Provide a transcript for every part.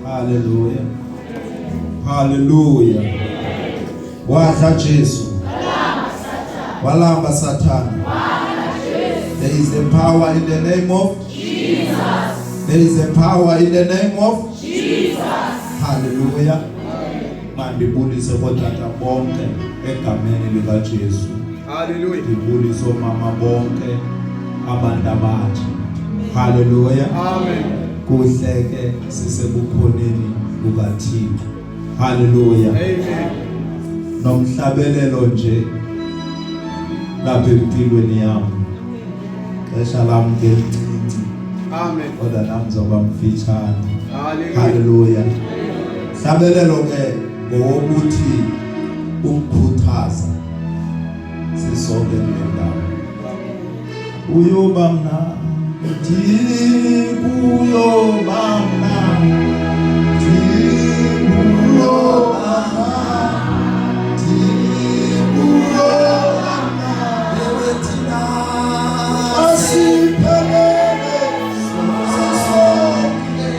Hallelujah. Hallelujah. Wadla Jesu. Walamba Satan. There is a power in the name of Jesus. There is a power in the name of Jesus. Hallelujah. Mandibulise kotata bonke egameni lika Jesu. Hallelujah. Ndibulise omama bonke abantu abatsha. Hallelujah. Amen. Kuhleke sisebukhoneni bukaThixo. Hallelujah. Amen. Nomhlabelelo nje lapha empilweni yami. Xesha lami ngelincinci. Amen. Kodwa nami ngizoba mfitshane. Hallelujah. Hlabelelo ke ngokuthi ukukhuthaza sisonke kule ndawo. Uyoba mnandi, uyoba mnandi, uyoba mnandi, uyoba mnandi, ewethina asiphelele sisonke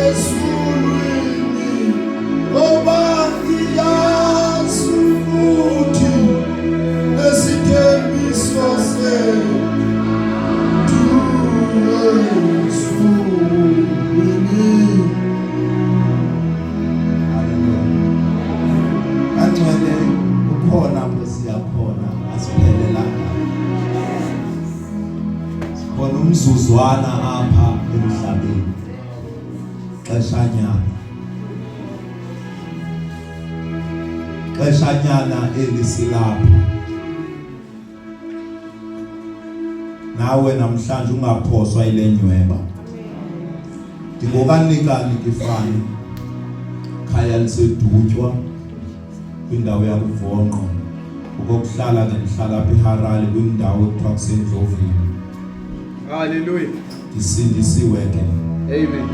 ezulwini, ngoba ngiyazi ukuthi nesithembiso sethu umzuzwana apha emhlabeni xeshanyana elisilapha. Nawe namhlanje ungaphoswa ile nyweba. Ndingokanikani kifani khaya lisedutywa kwindawo yakuvonqo. Ukuhlala ke ndihlala apha eHarare kwindawo ekuthiwa kuseNdlovini. Hallelujah. Ndisindisiwe ke. Amen.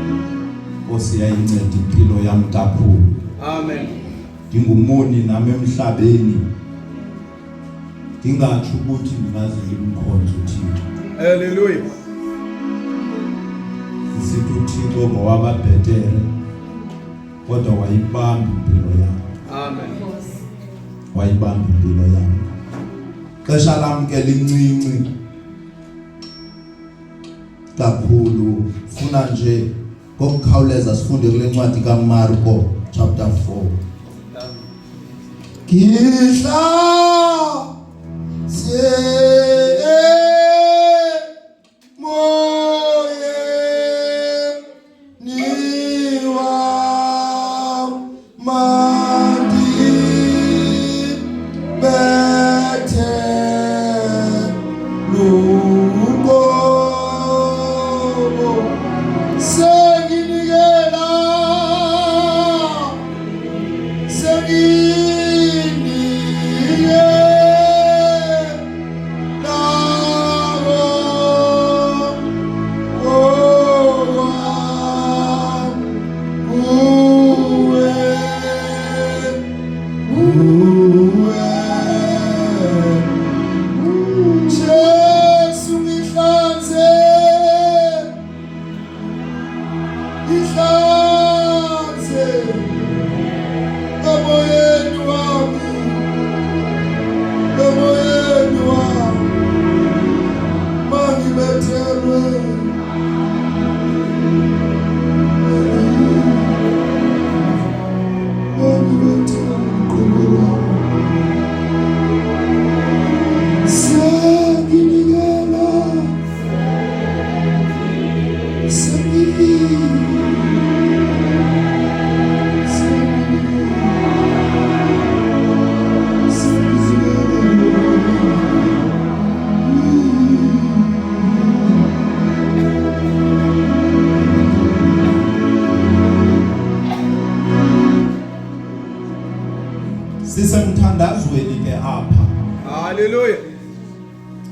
Nkosi yayinceda impilo yami kakhulu. Amen. Ndingumoni nami emhlabeni. Ndingathi ukuthi ndingaze ngimkhonze uThixo. Hallelujah. Sithi uThixo ngowababhetere kodwa wayibamba impilo yami. Amen. Wayibamba impilo yami. Xesha lami ke lincinci kakhulu, funa nje ngokukhawuleza sifunde kule ncwadi kaMarko chapter 4. Kihla sisemthandazweni ke apha. Hallelujah.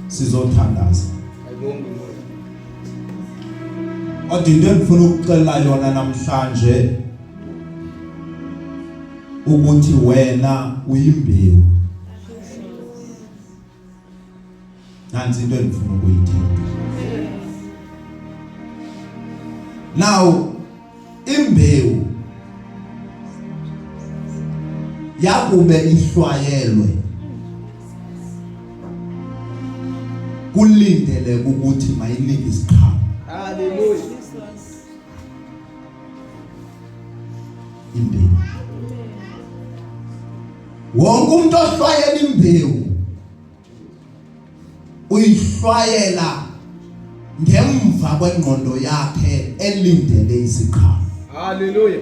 Sizothandaza. Kodwa into endifuna ukuxelela yona namhlanje ukuthi wena uyimbewu. Nansi into endifuna ukuyithetha. Now imbewu yakube ihlwayelwe kulindele ukuthi mayinike isiqhamo. Hallelujah. Imbewu. Wonke umuntu ohlwayela imbewu uyihlwayela ngemva kwengqondo yakhe elindele isiqhamo. Hallelujah.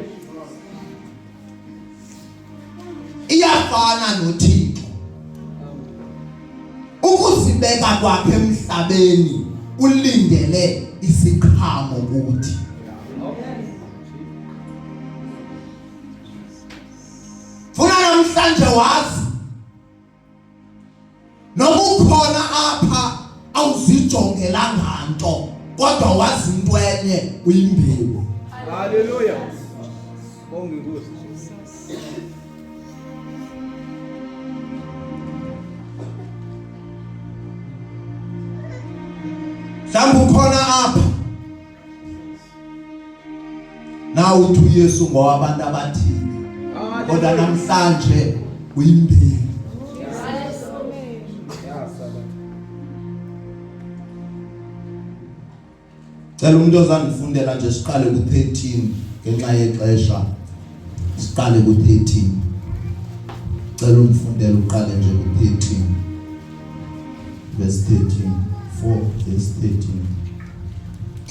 Iyafana noThixo. Ukuzibeka kwakhe emhlabeni ulindele isiqhamo kuthi. Funa namhlanje wazi nokukhona apha awuzijongelanga nto kodwa wazi into enye uyimbewu. Hallelujah. Bonke Nkosi. Mhlawumbe ukhona apha na uthi uYesu ngowabantu abathile kodwa namhlanje uyimbewu. Cela umuntu ozandifundela nje siqale ku-13 ngenxa yexesha. Siqale ku-13. Cela umfundele uqale nje ku-13 verse 13. 4 verse 13.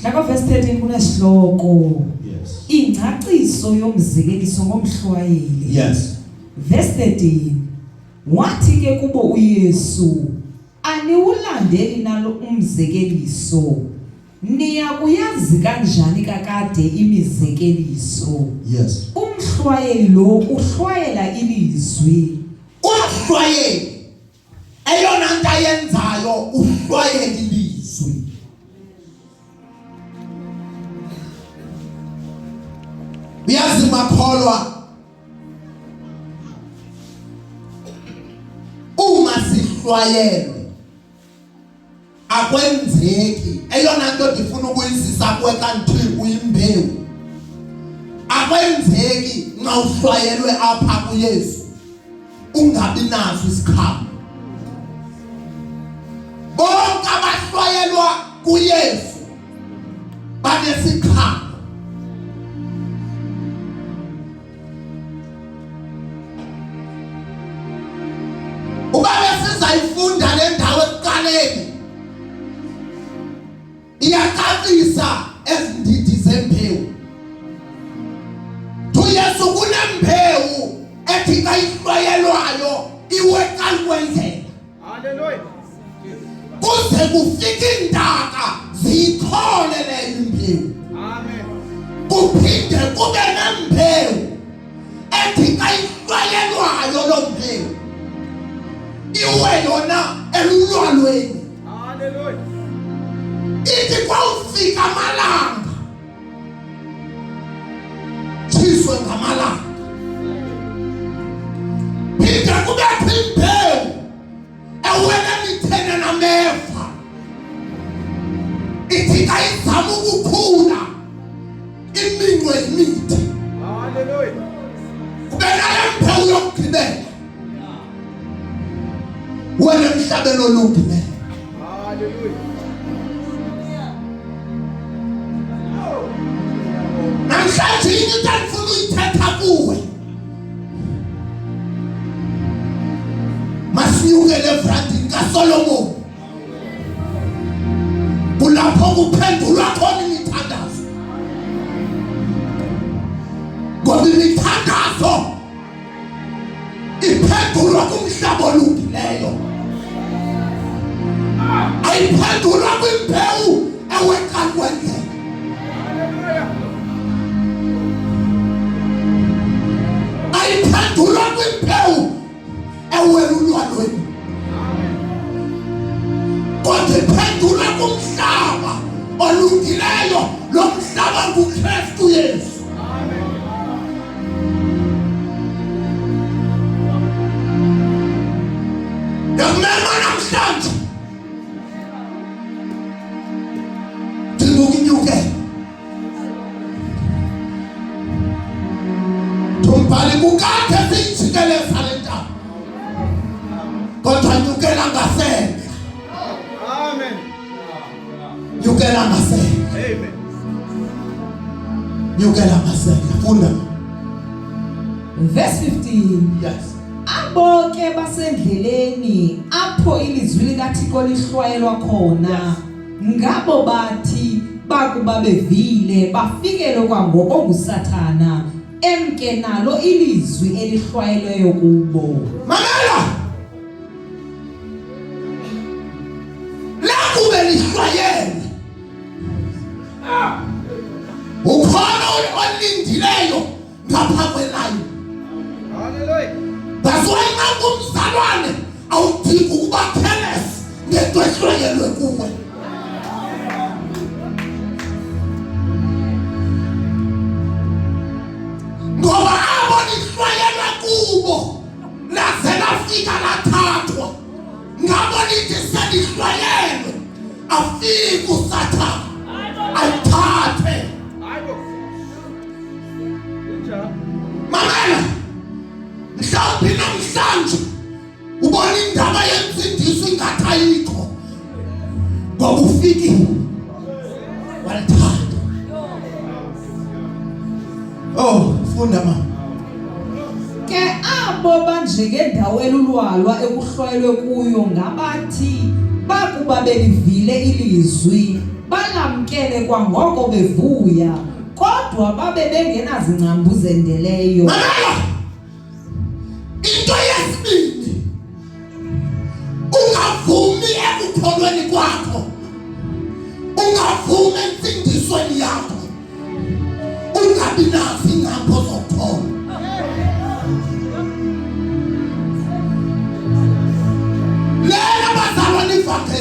Lapha verse 13 kunesihloko. Yes. Ingcaciso yomzekeliso ngomhlwayeli. Yes. Verse 13. Wathi ke kubo uYesu, aniwulandeli nalo umzekeliso. Niyakuyazi kanjani kakade imizekeliso? Yes. Umhlwayeli lo uhlwayela ilizwi. Umhlwayeli eyona nto ayenzayo uhlwayela ilizwi. Uyazi makholwa uma sihlwayelwe akwenzeki eyona nto ndifuna ukuyisisa kuwe kanti uyimbewu. Akwenzeki nxa uhlwayelwe apha kuYesu ungabi naso isiqhamo. Bonke abahlwayelwa kuYesu banesiqhamo. Ubabe sizayifunda le ndawo ekuqaleni iyacacisa ezindidi zembewu. uYesu kunembewu ethi kayihlwayelwayo iweka kwenzeka. Hallelujah. Kuze kufike indaka ziyikhole leyo imbewu. Amen. Kuphinde kube nembewu ethi kayihlwayelwayo lo mbewu iwe yona elulwalweni. Hallelujah. Ithi kwawufika amalanga thiswe ngamalanga. Phinde kubekho imbewu ewela emithene nameva. Ithi kayizama ukukhula iminwe imithi. Hallelujah. Kube nayo imbewu yokugqibela wena emhlabeni olungile. Hallelujah. Namhlanje into endifuna uyithetha kuwe masinyukele evrandini kaSolomon. Kulapho kuphendulwa khona imithandazo. Ngoba imithandazo iphendulwa kumhlaba olungileyo. Ayiphendulwa kwimbewu eweka kwendlela. Ayiphendulwa kwimbewu ewela ulwalweni. Kodwa iphendulwa kumhlaba olungileyo. Lo mhlaba nguKristu Yesu. Yakumema namhlanje bhali kukade sijikeleza le ntaba kodwa nyukela ngasendle. Amen. Nyukela ngasendle. Amen. Nyukela ngasendle. Funda. Verse 15. Yes. Abo ke basendleleni apho ilizwi likaThixo lihlwayelwa khona ngabo bathi bakuba bevile bafikele kwangoko nguSathana emke nalo ilizwi elihlwayelweyo kubo. Mamela. La kube lihlwayele. Ukhona olindileyo ngapha kwelayo. Hallelujah. That's why nakumzalwane awudingi ukuba careless ngento ehlwayelwe kuwe. Ngoba abo lihlwayelwe kubo laze lafika lathathwa ngabo lithi selihlwayelwe afike uSathana ayithathe. Bible. Good job. Mamela mhlawumbe namhlanje ubona indaba yensindiso ingathi ayikho ngoba ufikile walithatha. Oh, funda mama. Ke abo banjeke endaweni ulwalwa ekuhlwayelwe kuyo ngabathi bakuba belivile ilizwi balamkele kwangoko bevuya kodwa babe bengenazingcambu zendeleyo. Mamela into yesibili ungavumi ekutholweni kwakho, ungavumi entsindisweni yakho, ungabi nazo ingcambu zokuthola. Lela bazalwane ivakhe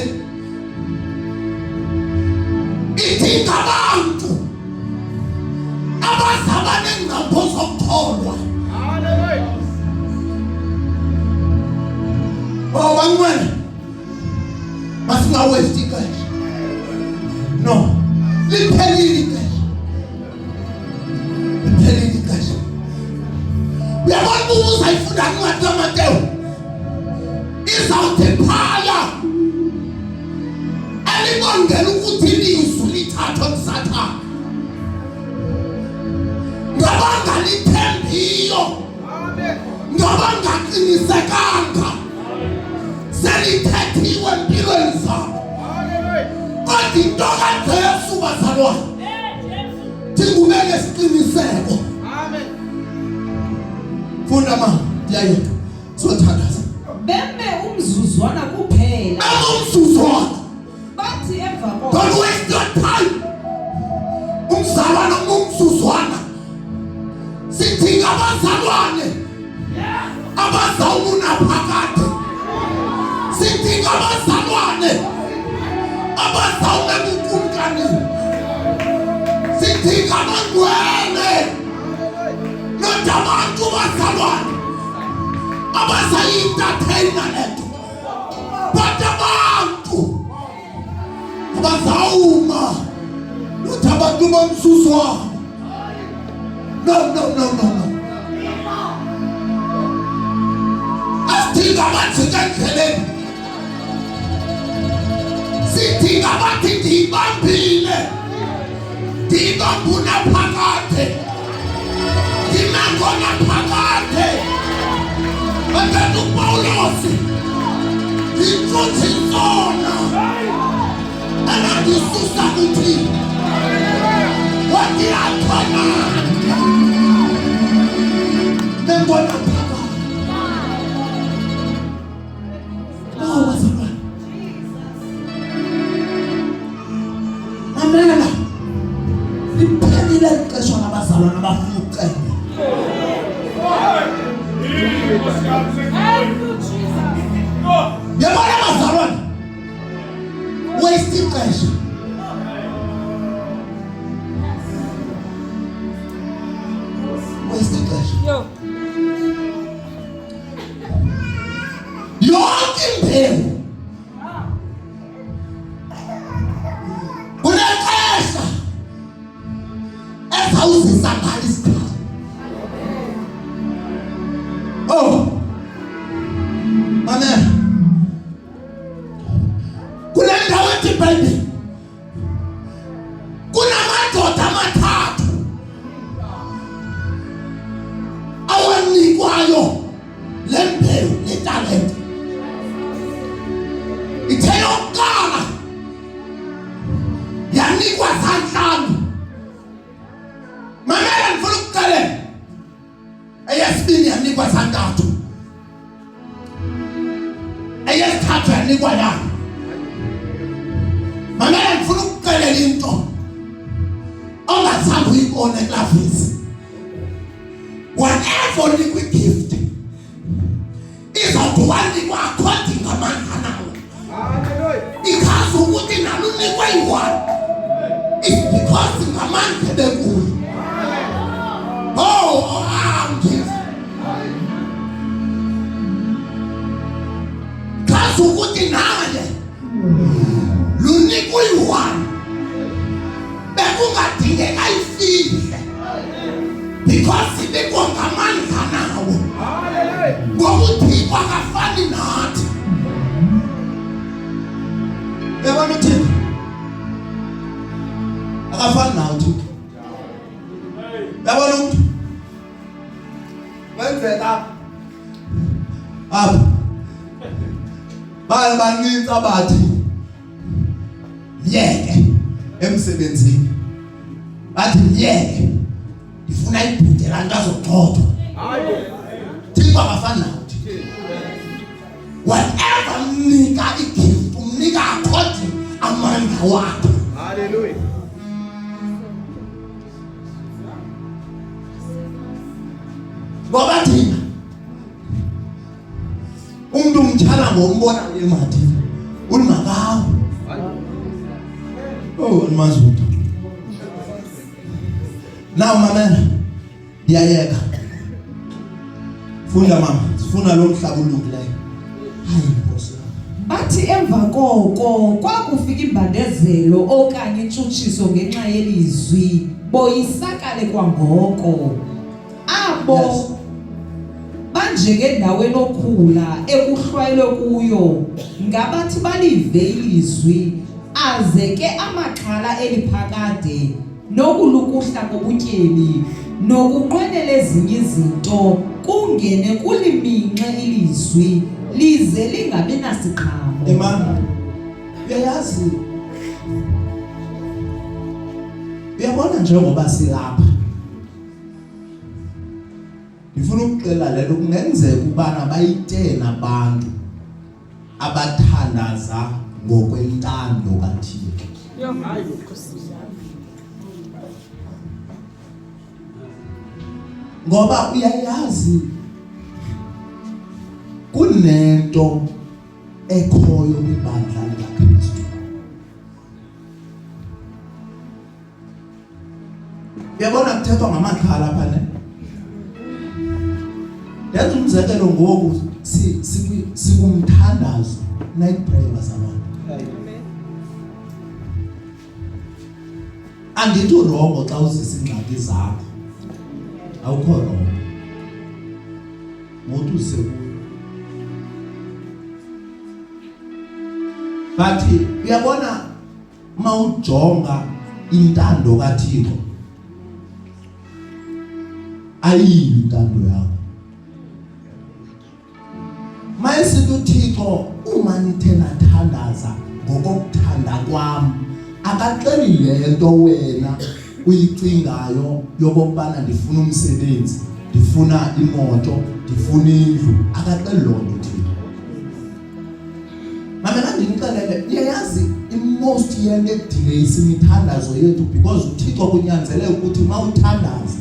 ithi ngabantu abazaba nengcambu zokutholwa. Hallelujah. Oh, bangwana. Masingawesti ixesha. No. Liphelile ixesha. Liphelile ixesha. Uyabona ukuba uzayifunda incwadi kaMateyu. Izawuthi phaya. Alibongela ukuthi ilizwi lithathwa nguSathana. Ngabanga lithembiyo. Amen. Ngabanga qinisekanga. Selithethiwe empilweni zabo. Hallelujah. Kodwa into kaJesu bazalwane thingumele siqiniseko. Amen. Funda mama ndiyayeka sothandaza Beme umzuzwana kuphela umsuzwana. bathi emva koko Don't waste your time. Umzalwane umsuzwana. Sidinga abazalwane abazawuna phakathi. Sidinga abazalwane abazawube bukumkani. Sidinga abangcwele not abantu bazalwane abazayintathaina lento but abantu abazawuma not abantu bomsuzwana. No. Asidinga abajika endleleni. Sidinga abathi ndiyibambile, ndiyibambuna phakade, ndinangona phakade. Andani uPawulosi intshuthi zona anandisusa kuthi wadiyathona nengona phakade. Oh, bazalwane. Mamela liphelile ixesha labazalwane abafuna ukucela. Yabona bazalwane waste ixesha. Waste ixesha. Yonke imbewu kunexesha ezawuzisa ngalo isikhathi. yanikwayo lembewu letalente ithe yokuqala yanikwa zanhlanu. Mamela ngifuna ukuqalela eyesibini yanikwa zantathu, eyesithathu yanikwa yana. Mamela ngifuna ukuqalela into ongazange uyibone eKlavisi. Whatever unikwe gift izawuwanikwa according ngamandla nawo. Hallelujah. Ikhazi ukuthi nalo unikwe yi-1 it's because ngamandla bekuyo. Oh, kazi ukuthi naye lunikwe yi-1 bekungadingeka ifihle because inikwa ngamandla nawo. Hallelujah. Ngokuthi akafani nathi. Yabona uthini? Akafani nathi. Yabona umuntu? Wenzeka apha. Baninzi abathi yeke emsebenzini. Bathi yeke ndifuna ibhuthe lanto azogxothwa. Thixo akafani nathi. Whatever mnika igift umnika according amandla wakhe. Hallelujah. Ngoba thina umuntu umthala ngombona emathini ulimakawo. Oh Mazutha. Now mamela ndiyayeka. Funda mama, sifuna lo mhlaba ulungileyo. Hayi Nkosi. Bathi emva koko kwakufika imbandezelo okanye intshutshiso ngenxa yelizwi boyisakale kwangoko. Abo banjeke endaweni okhula ekuhlwayelwe kuyo ngabathi balive ilizwi aze ke amaxhala eliphakade nokulukuhla kobutyebi nokunqwenela ezinye izinto kungene kuliminxe ilizwi lize lingabi nasiqhamo. Emana. Uyayazi. Uyabona njengoba silapha. Ngifuna ukuxela lelo kungenzeka ubana bayitena abantu abathandaza ngokwentando kaThixo. Ngoba uyayazi kunento ekhoyo kwibandla likaKristu. Uyabona kuthethwa ngamaxhala apha ne? Yenza umzekelo ngoku sikumthandazo night prayer bazalwane. Andithi urongo xa uzisa ingxaki zakho. Awukho rongo. Ngothi useku. Bathi uyabona mawujonga intando kaThixo ayiyi intando yakho. Mayesithi uThixo uma nithena thandaza ngokuthanda kwami akaxeli lento wena uyicingayo yokubana ndifuna umsebenzi, ndifuna imoto, ndifuna indlu, akaxeli lonto Thixo. Mamela ndinixelele uyayazi most yento edelays imithandazo yethu because uThixo kunyanzeleke ukuthi mawuthandaza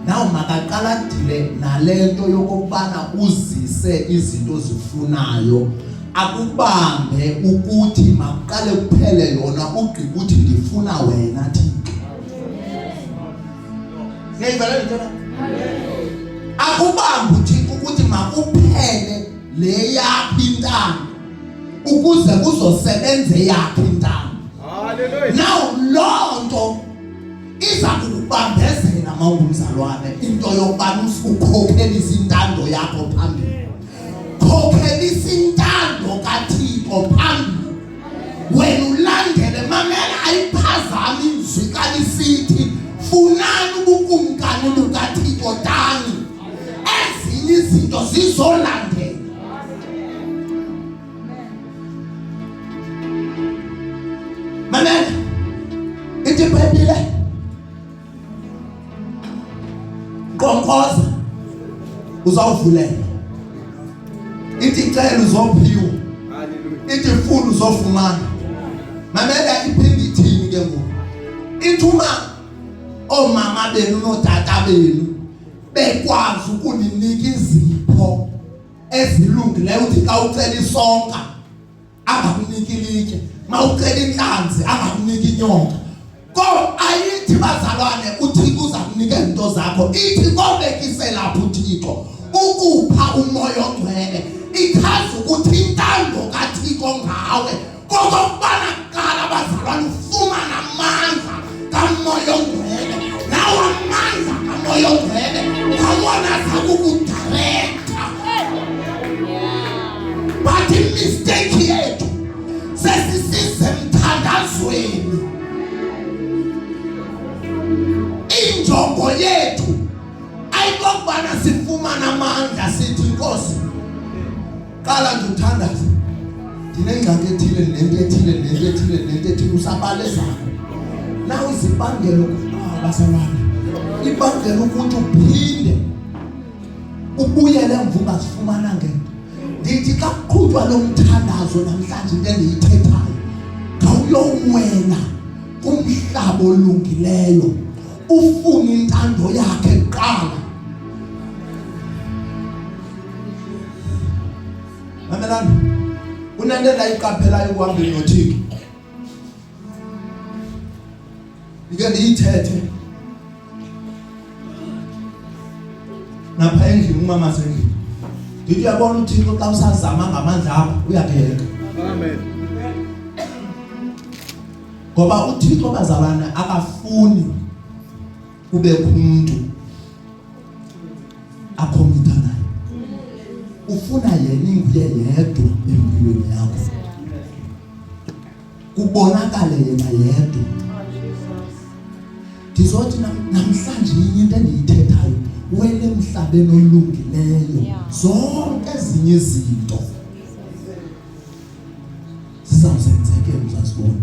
nawo makaqala dile nalento yokubana uzise izinto zifunayo akubambe ukuthi maqale kuphele yona ugqiba ukuthi ndifuna wena Thixo. Ngiyivela njalo. Akubambe uThixo ukuthi makuphele le yakho intando ukuze kuzosebenze yakho intando. Hallelujah. Now lonto iza kukubambezela mawungumzalwane into yokubana ukhokhelisa intando yakho phambili. Khokhelisa intando kaThixo phambili. Wena ulandele mamela ayiphazami izwi kalisithi funani ubukumkani bukaThixo tani. Ezinye izinto zizolandela. Mamela ithi iBhayibhile qonqoza uzawuvulelwa, ithi cela uzophiwa, Hallelujah. ithi funa uzofumana. Mamela iphinde ithini ke ngoku? Ithi uma omama benu notata benu bekwazi ukuninika izipho ezilungileyo, uthi xa ucela isonka angakuniki ilitye, mawucela inhlanzi angakuniki inyonga. Ko ayithi bazalwane uThixo uza kunika izinto zakho, ithi kobekise lapho uThixo ukupha umoya ongcwele. Ichaza ukuthi intando kaThixo ngawe kokubana kuqala bazalwane ufumana amandla kamoya ongcwele, nawo amandla kamoya ongcwele ngawona azakukudirecta. But imistake yethu sesisize emthandazweni, injongo yethu ayikokubana sifumana amandla sithi Nkosi qala nje uthandaze, ndinengxaki ethile nento ethile nento ethile nento ethile, usabalezana nawe izibangelo bazalwane, ibangela ukuthi uphinde ubuyele emva ungazifumana ngento. Ndithi xa kuqhutywa lo mthandazo namhlanje into endiyithethayo, khawuyowela kumhlaba olungileyo ufune intando yakhe kuqala. Mamelani, kunento endayiqaphelayo ukuhambeni noThixo, ndike ndiyithethe napha endlini umama sendlini, ndithi uyabona uThixo xa usazama ngamandla akho uyakuyeka. Amen. Ngoba uThixo bazalwane akafuni kubekho umuntu akhomita naye, ufuna yena inguye yedwa empilweni yakho, kubonakale yena yedwa. Ndizothi namhlanje into endiyithethayo, wele emhlabeni olungileyo zonke ezinye izinto zizawuzenzekela, uzazibona.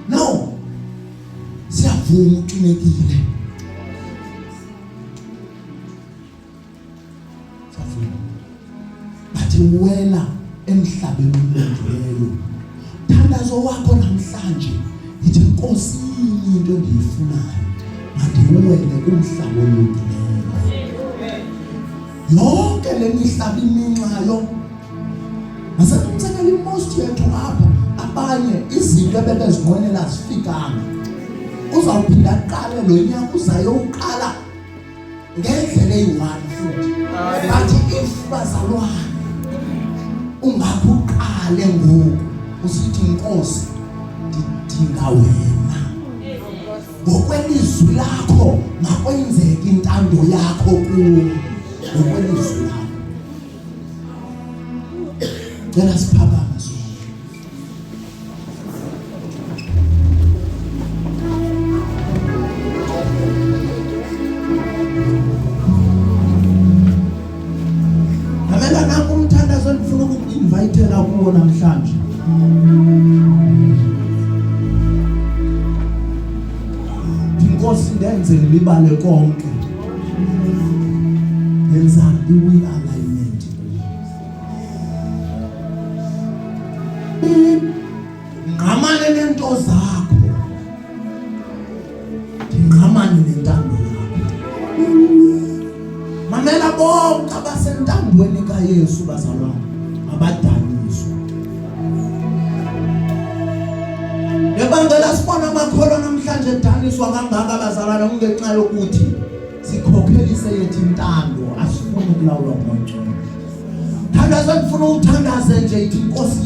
No, siyavuma uqinekile, siyavuma, but wela emhlabeni olungileyo. Thandazo wakho namhlanje ithi Nkosi, into endiyifunayo mandiwele kumhlaba olungileyo. Yonke le mihlaba iminxayo, masakumsekela imost yethu apha, abanye izinto ebebezinqwenela zifikanga, uzawuphinda aqale lo nyaka uzayo uqala ngendlela eyi-one futhi. Bathi if bazalwane ungakho uqale ngoku usithi Nkosi ndidinga wena, ngokwelizwi lakho makwenzeke intando yakho kuyo, ngokwelizwi lakho. Cela siphakame sonke. Mamela nanku umthandazo endifuna ukuku-invayithela kuwo namhlanje. Nkosi ndenze ngilibale konke, yenza i-will alignment. Ngqamane nento zakho, ndingqamane nentando yakho. Mamela bonke abasentandweni kaYesu bazalwane abadaniswa. Nebangela sibona amakholwa namhlanje edaniswa kangaka bazalwane, kungenxa yokuthi sikhokhelise yethu intando, asifuni ukulawulwa ngomculo. Thandaza ndifuna uthandaze nje ithi Nkosi